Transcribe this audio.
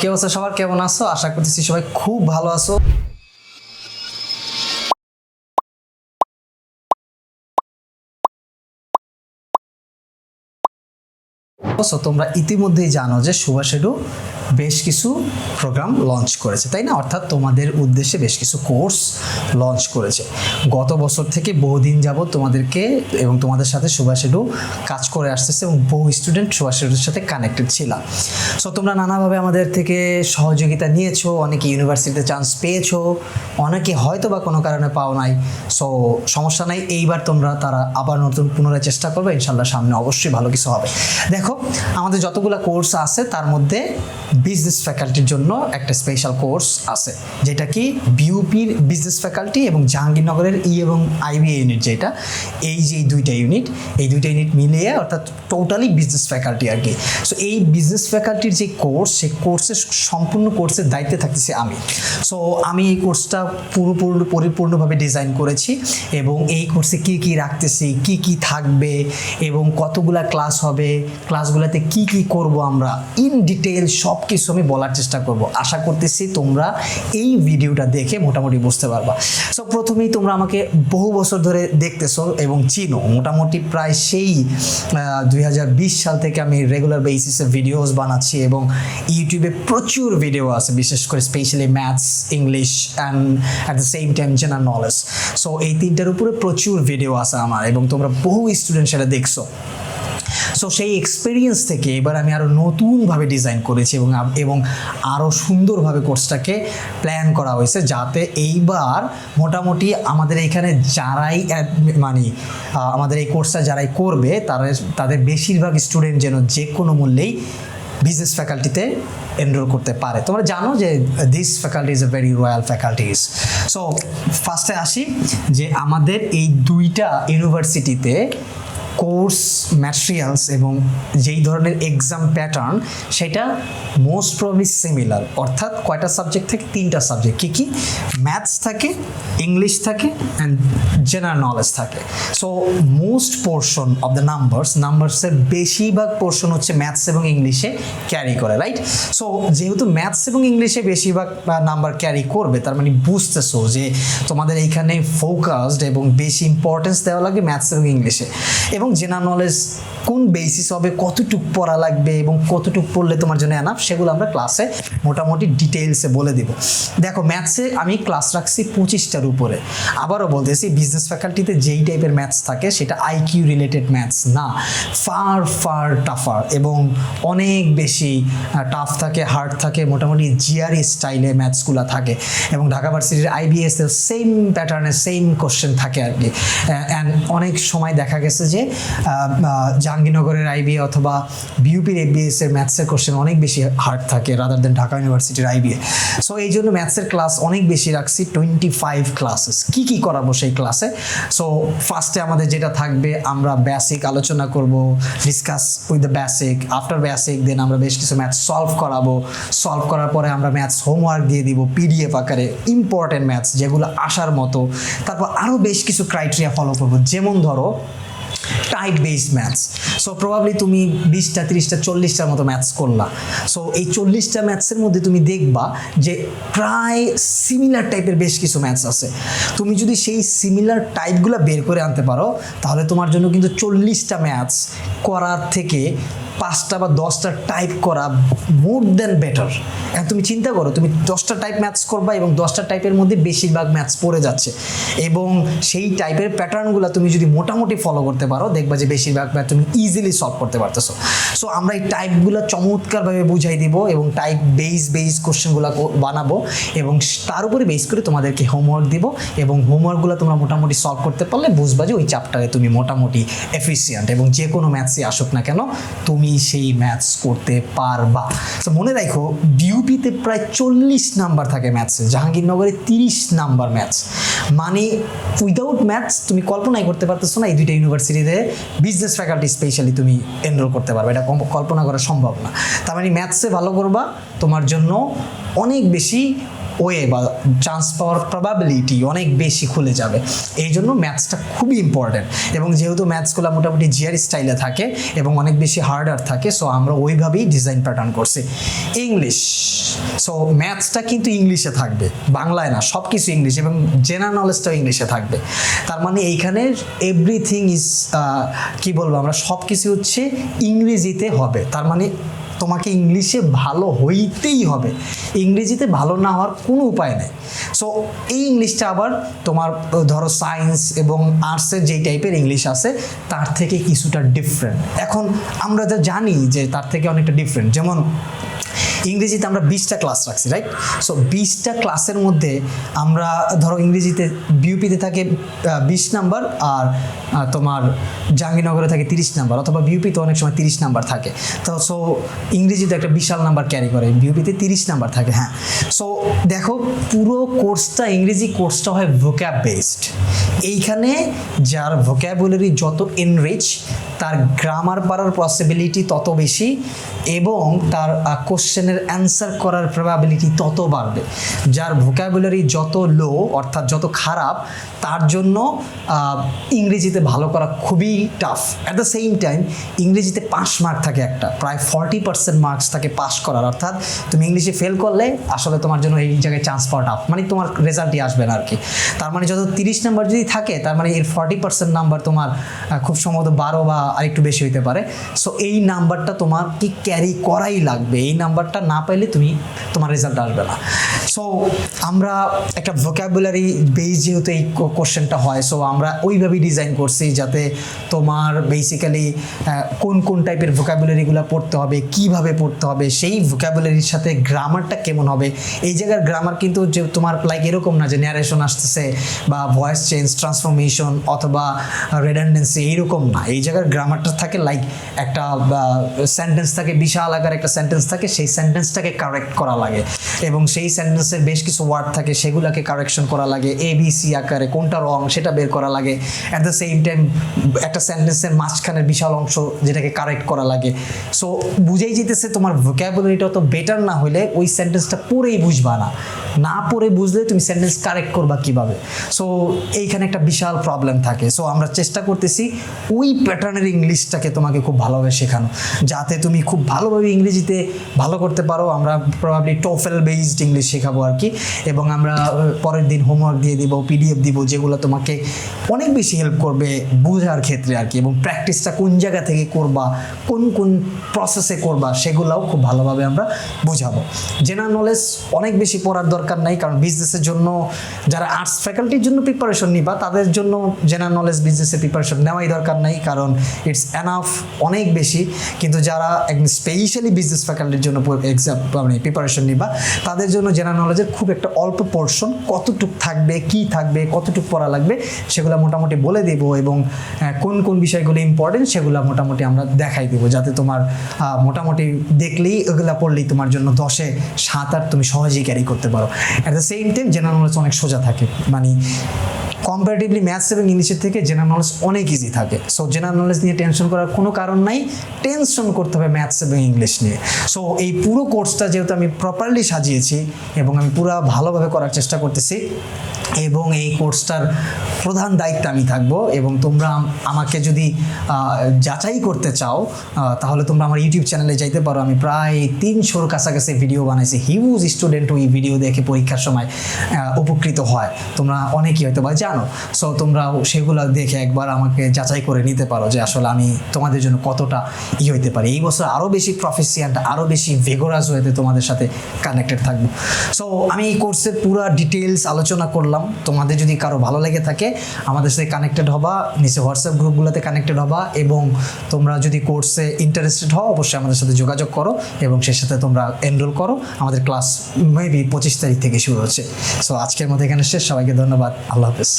কি অবস্থা সবার, কেমন আছো? আশা করতেছি সবাই খুব ভালো আছো। তোমরা ইতিমধ্যেই জানো যে সুভাষ এডু বেশ কিছু প্রোগ্রাম লঞ্চ করেছে, তাই না? অর্থাৎ তোমাদের উদ্দেশ্যে বেশ কিছু কোর্স লঞ্চ করেছে। গত বছর থেকে বহুদিন যাবত তোমাদেরকে এবং তোমাদের সাথে সুভাষ এডু কাজ করে আসতেছে এবং বহু স্টুডেন্ট সুভাষ এডুর সাথে কানেক্টেড ছিলাম। সো তোমরা নানাভাবে আমাদের থেকে সহযোগিতা নিয়েছো, অনেকে ইউনিভার্সিটিতে চান্স পেয়েছো, অনেকে হয়তো বা কোনো কারণে পাও নাই। সো সমস্যা নাই, এইবার তোমরা তারা আবার নতুন পুনরায় চেষ্টা করবে, ইনশাল্লাহ সামনে অবশ্যই ভালো কিছু হবে। দেখো আমাদের যতগুলো কোর্স আছে তার মধ্যে বিজনেস ফ্যাকাল্টির জন্য একটা স্পেশাল কোর্স আছে, যেটা কি বিউপির বিজনেস ফ্যাকাল্টি এবং জাহাঙ্গীরনগরের ই এবং আইবি ইউনিট, যেটা এই যে দুইটা ইউনিট মিলিয়ে অর্থাৎ টোটালি বিজনেস ফ্যাকাল্টি আর কি। সো এই বিজনেস ফ্যাকাল্টির যে কোর্স, সেই কোর্সের সম্পূর্ণ কোর্সের দায়িত্বে থাকতেছি আমি। সো আমি এই কোর্সটা পরিপূর্ণভাবে ডিজাইন করেছি এবং এই কোর্সে কী কী রাখতেছি, কী কী থাকবে এবং কতগুলা ক্লাস হবে, ক্লাসগুলোতে কি কি করব আমরা ইন ডিটেইল সব কিছু আমি বলার চেষ্টা করব। আশা করতেছি তোমরা এই ভিডিওটা দেখে মোটামুটি বুঝতে পারবা। সো প্রথমেই তোমরা আমাকে বহু বছর ধরে দেখতেছো এবং চিনো, মোটামুটি প্রায় সেই 2020 সাল থেকে আমি রেগুলার বেসিসে ভিডিওস বানাচ্ছি এবং ইউটিউবে প্রচুর ভিডিও আছে, বিশেষ করে specially maths, English and at the same time general knowledge. So এই তিনটার উপরে প্রচুর ভিডিও আছে আমার এবং তোমরা বহু স্টুডেন্ট সেটা দেখছো। সো সেই এক্সপিরিয়েন্স থেকে এবার আমি আরও নতুনভাবে ডিজাইন করেছি এবং আরও সুন্দরভাবে কোর্সটাকে প্ল্যান করা হয়েছে, যাতে এইবার মোটামুটি আমাদের এখানে যারাই আমাদের এই কোর্সটা যারাই করবে তাদের বেশিরভাগ স্টুডেন্ট যেন যে কোনো মূল্যেই বিজনেস ফ্যাকাল্টিতে এনরোল করতে পারে। তোমরা জানো যে this faculty is a very royal faculties. So ফার্স্টে আসি যে আমাদের এই দুইটা ইউনিভার্সিটিতে কোর্স ম্যাটেরিয়ালস এবং যেই ধরনের এক্সাম প্যাটার্ন সেটা মোস্ট প্রবলি সিমিলার। অর্থাৎ কয়টা সাবজেক্ট থাকে? 3টা সাবজেক্ট। কী কী? ম্যাথস থাকে, ইংলিশ থাকে অ্যান্ড জেনারেল নলেজ থাকে। So most portion of the নাম্বারসের বেশিরভাগ পোর্শন হচ্ছে ম্যাথস এবং ইংলিশে ক্যারি করে, রাইট? সো যেহেতু ম্যাথস এবং ইংলিশে বেশিরভাগ নাম্বার ক্যারি করবে, তার মানে বুঝতেছো যে তোমাদের এইখানে ফোকাসড এবং বেশি ইম্পর্টেন্স দেওয়া লাগে ম্যাথস এবং ইংলিশে। এবং জেনারেল নলেজ কোন বেসিস হবে, কতটুকু পড়া লাগবে এবং কতটুকু পড়লে তোমার জন্য এনাফ, সেগুলো আমরা ক্লাসে মোটামুটি ডিটেলসে বলে দিব। দেখো ম্যাথসে আমি ক্লাস রাখছি 25টার উপরে। আবারও বলতেছি, বিজনেস ফ্যাকাল্টিতে যেই টাইপের ম্যাথস থাকে সেটা আইকিউ রিলেটেড ম্যাথস না, ফার টাফার এবং অনেক বেশি টাফ থাকে, হার্ড থাকে, মোটামুটি জিআরই স্টাইলে ম্যাথসগুলো থাকে এবং ঢাকা ভার্সিটির আইবিএসের সেম প্যাটার্নের সেম কোশ্চেন থাকে আর কি। অ্যান্ড অনেক সময় দেখা গেছে যে জাহাঙ্গীরনগরের আইবিএ অথবা বিউপির এবিএস এর ম্যাথসের কোশ্চেন অনেক বেশি হার্ড থাকে রাদার দেন ঢাকা ইউনিভার্সিটির আইবিএ। সো এই জন্য ম্যাথসের ক্লাস অনেক বেশি রাখছি, 25 ক্লাসেস। কী কী করাবো সেই ক্লাসে? সো ফার্স্টে আমাদের যেটা থাকবে, আমরা বেসিক আলোচনা করব, discuss with the basic. After basic then আমরা বেশ কিছু ম্যাথস সলভ করাবো। সলভ করার পরে আমরা ম্যাথস হোমওয়ার্ক দিয়ে দিব পিডিএফ আকারে, ইম্পর্টেন্ট ম্যাথস যেগুলো আসার মতো। তারপর আরও বেশ কিছু ক্রাইটেরিয়া ফলো করবো, যেমন ধরো type based maths. So probably তুমি 20টা 30টা 40টার মতো ম্যাথস করলা। সো এই 40টা ম্যাথসের মধ্যে তুমি দেখবা যে প্রায় সিমিলার টাইপের বেশ কিছু ম্যাথস আছে। তুমি যদি সেই সিমিলার টাইপগুলো বের করে আনতে পারো, তাহলে তোমার জন্য কিন্তু 40টা ম্যাথস করার থেকে 5টা বা 10টা টাইপ করা মোর দ্যান বেটার। এখন তুমি চিন্তা করো, তুমি 10টা টাইপ ম্যাথস করবা এবং 10টা টাইপের মধ্যে বেশিরভাগ ম্যাথস পড়ে যাচ্ছে এবং সেই টাইপের প্যাটার্নগুলো তুমি যদি মোটামুটি ফলো করতে পারো, দেখবা যে বেশিরভাগ ম্যাথ তুমি ইজিলি সলভ করতে পারতেছো। সো আমরা এই টাইপগুলো চমৎকারভাবে বুঝাই দিব এবং টাইপ বেস কোশ্চেনগুলো বানাবো এবং তার উপরে বেস করে তোমাদেরকে হোমওয়ার্ক দিব এবং হোমওয়ার্কগুলো তোমরা মোটামুটি সলভ করতে পারলে বুঝবা যে ওই চ্যাপ্টারে তুমি মোটামুটি এফিসিয়েন্ট এবং যে কোনো ম্যাথসই আসুক না কেন তুমি সেই ম্যাথস করতে পারবা। তো মনে রাখো, বিউপিতে প্রায় 40 নাম্বার থাকে ম্যাথসে, জাহাঙ্গীরনগরে 30 নাম্বার ম্যাথস। মানে উইদাউট ম্যাথস তুমি কল্পনাই করতে পারতেছো না এই দুইটা ইউনিভার্সিটিতে বিজনেস ফ্যাকাল্টি স্পেশালি তুমি এনরোল করতে পারবে, এটা কল্পনা করা সম্ভব না। তার মানে ম্যাথসে ভালো করবা, তোমার জন্য অনেক বেশি ওয়ে বা চান্স পাওয়ার প্রবাবিলিটি অনেক বেশি খুলে যাবে। এই জন্য ম্যাথসটা খুবই ইম্পর্টেন্ট, এবং যেহেতু ম্যাথসগুলো মোটামুটি জিআর স্টাইলে থাকে এবং অনেক বেশি হার্ডার থাকে, সো আমরা ওইভাবেই ডিজাইন প্যাটার্ন করছি। ইংলিশ, সো ম্যাথসটা কিন্তু ইংলিশে থাকবে, বাংলায় না, সব কিছু ইংলিশ, এবং জেনারেল নলেজটাও ইংলিশে থাকবে। তার মানে এইখানে এভরিথিং ইজ কি বলবো আমরা, সব কিছু হচ্ছে ইংরেজিতে হবে। তার মানে তোমাকে ইংলিশে ভালো হইতেই হবে, ইংরেজিতে ভালো না হওয়ার কোনো উপায় নেই। সো এই ইংলিশটা আবার তোমার ধরো সায়েন্স এবং আর্টসের যেই টাইপের ইংলিশ আছে তার থেকে কিছুটা ডিফারেন্ট। এখন আমরা যা জানি যে তার থেকে অনেকটা ডিফারেন্ট, যেমন ইংরেজিতে আমরা 20টা ক্লাস রাখছি, রাইট? সো 20টা ক্লাসের মধ্যে আমরা ধরো ইংরেজিতে বিউপিতে থাকে 20 নাম্বার, আর তোমার জাহাঙ্গীরনগরে থাকে 30 নাম্বার, অথবা বিউপিতে অনেক সময় 30 নাম্বার থাকে। তো সো ইংরেজিতে একটা বিশাল নাম্বার ক্যারি করে, বিউপিতে 30 নাম্বার থাকে। হ্যাঁ, সো দেখো পুরো কোর্সটা, ইংরেজি কোর্সটা হয় ভোক্যাব বেসড। এইখানে যার ভোক্যাবুলারি যত এনরিচ, তার গ্রামার পারার পসিবিলিটি তত বেশি, এবং তার কোশ্চেনের অ্যান্সার করার প্রবাবিলিটি তত বাড়বে। যার ভোক্যাবুলারি যত লো, অর্থাৎ যত খারাপ, তার জন্য ইংরেজিতে ভালো করা খুবই tough. At the same time ইংরেজিতে 5 মার্ক থাকে, একটা প্রায় 40% মার্কস থাকে পাস করার, অর্থাৎ তুমি ইংলিশে ফেল করলে আসলে তোমার জন্য এই জায়গায় চান্স পাওয়া টাফ, মানে তোমার রেজাল্টই আসবে না আর কি। তার মানে যত 30 নাম্বার যদি থাকে, তার মানে এর 40% নাম্বার তোমার খুব সম্ভবত 12 বা আরেকটু বেশি হইতে পারে। সো এই নাম্বারটা তোমার কি ক্যারি করাই লাগবে, এই নাম্বারটা না পাইলে তোমার রেজাল্ট আসবে না। সো আমরা একটা ভোক্যাবুলারি বেস যেহেতু এই কোশ্চেনটা হয়, সো আমরা ওইভাবেই ডিজাইন করছি যাতে তোমার বেসিক্যালি কোন কোন টাইপের ভোক্যাবুলারিগুলো পড়তে হবে, কিভাবে পড়তে হবে, সেই ভোক্যাবুলারির সাথে গ্রামারটা কেমন হবে। এই জায়গার গ্রামার কিন্তু যে তোমার লাইক এরকম না যে ন্যারেশন আসতেছে বা ভয়েস চেঞ্জ, ট্রান্সফরমেশন অথবা রেডান্ডেন্সি, এইরকম না। এই জায়গার গ্রামারটা থাকে লাইক একটা সেন্টেন্স থাকে, বিশাল আকার একটা সেন্টেন্স থাকে, সেই সেন্টেন্সটাকে কারেক্ট করা লাগে, এবং সেই সেন্টেন্সের বেশ কিছু ওয়ার্ড থাকে, সেগুলোকে কারেকশন করা লাগে, ABC আকারে কোনটা রং সেটা বের করা লাগে। অ্যাট দ্য সেম টাইম একটা সেন্টেন্সের মাঝখানের বিশাল অংশ যেটাকে কারেক্ট করা লাগে। সো বুঝেই যেতেছে তোমার ভোক্যাবুলারিটা অত বেটার না হলে ওই সেন্টেন্সটা পড়েই বুঝবা না, না পড়ে বুঝলে তুমি সেন্টেন্স কারেক্ট করবা কিভাবে। সো এইখানে একটা বিশাল প্রবলেম থাকে। সো আমরা চেষ্টা করতেছি ওই প্যাটার্নের ইংলিশটাকে তোমাকে খুব ভালোভাবে শেখানো, যাতে তুমি খুব ভালোভাবে ইংরেজিতে ভালো করতে পারো। আমরা প্রবাবলি টোফেল বেসড ইংলিশ শেখাবো আর কি, এবং আমরা পরের দিন হোমওয়ার্ক দিয়ে দিব, PDF দিব, যেগুলো তোমাকে অনেক বেশি হেল্প করবে বোঝার ক্ষেত্রে আর কি, এবং প্র্যাকটিসটা কোন জায়গা থেকে করবা, কোন কোন প্রসেসে করবা, সেগুলোও খুব ভালোভাবে আমরা বোঝাবো। জেনারেল নলেজ অনেক বেশি পড়ার দরকার নাই, কারণ বিজনেসের জন্য যারা আর্টস ফ্যাকাল্টির জন্য প্রিপারেশন নিবা, তাদের জন্য জেনারেল নলেজ বিজনেসের প্রিপারেশন নেওয়াই দরকার নাই, কারণ ইটস এনাফ অনেক বেশি। কিন্তু যারা একদম স্পেশালি বিজনেস ফ্যাকাল্টির জন্য এক্সাম মানে প্রিপারেশন নিবা, তাদের জন্য জেনারেল নলেজের খুব একটা অল্প পোর্শন, কতটুক থাকবে, কি থাকবে, কতটুক পড়া লাগবে, সেগুলো মোটামুটি বলে দেব, এবং কোন কোন বিষয়গুলো ইম্পর্টেন্ট সেগুলো মোটামুটি আমরা দেখাই দেবো, যাতে তোমার মোটামুটি দেখলেই ওগুলো পড়লেই তোমার জন্য 10-এ 7-8 তুমি সহজেই ক্যারি করতে পারো। At the same time general knowledge অনেক সোজা থাকে, মানে কম্পারেটিভলি ম্যাথস এবং ইংলিশের থেকে জেনারেল নলেজ অনেক ইজি থাকে। সো জেনারেল নলেজ নিয়ে টেনশন করার কোনো কারণ নাই, টেনশন করতে হবে ম্যাথস এবং ইংলিশ নিয়ে। সো এই পুরো কোর্সটা যেহেতু আমি প্রপারলি সাজিয়েছি এবং আমি পুরো ভালোভাবে করার চেষ্টা করতেছি, এবং এই কোর্সটার প্রধান দায়িত্বে আমি থাকবো, এবং তোমরা আমাকে যদি যাচাই করতে চাও তাহলে তোমরা আমার ইউটিউব চ্যানেলে যাইতে পারো। আমি প্রায় 300-র কাছাকাছি ভিডিও বানাইছি, হিউজ স্টুডেন্ট ওই ভিডিও দেখে পরীক্ষার সময় উপকৃত হয়, তোমরা অনেকেই হয়তো বা জানো। সো তোমরা সেগুলো দেখে একবার আমাকে যাচাই করে নিতে পারো যে আসলে আমি তোমাদের জন্য কতটা হইতে পারি। এই বছর আরও বেশি প্রফেশিয়ান্ট, আরও বেশি ভেগোরাস হয়ে তোমাদের সাথে কানেক্টেড থাকবো। সো আমি এই কোর্সের পুরো ডিটেলস আলোচনা করলাম। তোমাদের যদি কারো ভালো লেগে থাকে আমাদের সাথে কানেক্টেড হবা, নিচে হোয়াটসঅ্যাপ গ্রুপগুলোতে কানেক্টেড হবা, এবং তোমরা যদি কোর্সে ইন্টারেস্টেড হও অবশ্যই আমাদের সাথে যোগাযোগ করো, এবং সেই সাথে তোমরা এনরোল করো। আমাদের ক্লাস মেবি 25 তারিখ থেকে শুরু হচ্ছে। সো আজকের মতো এখানে শেষ। সবাইকে ধন্যবাদ। আল্লাহ হাফেজ।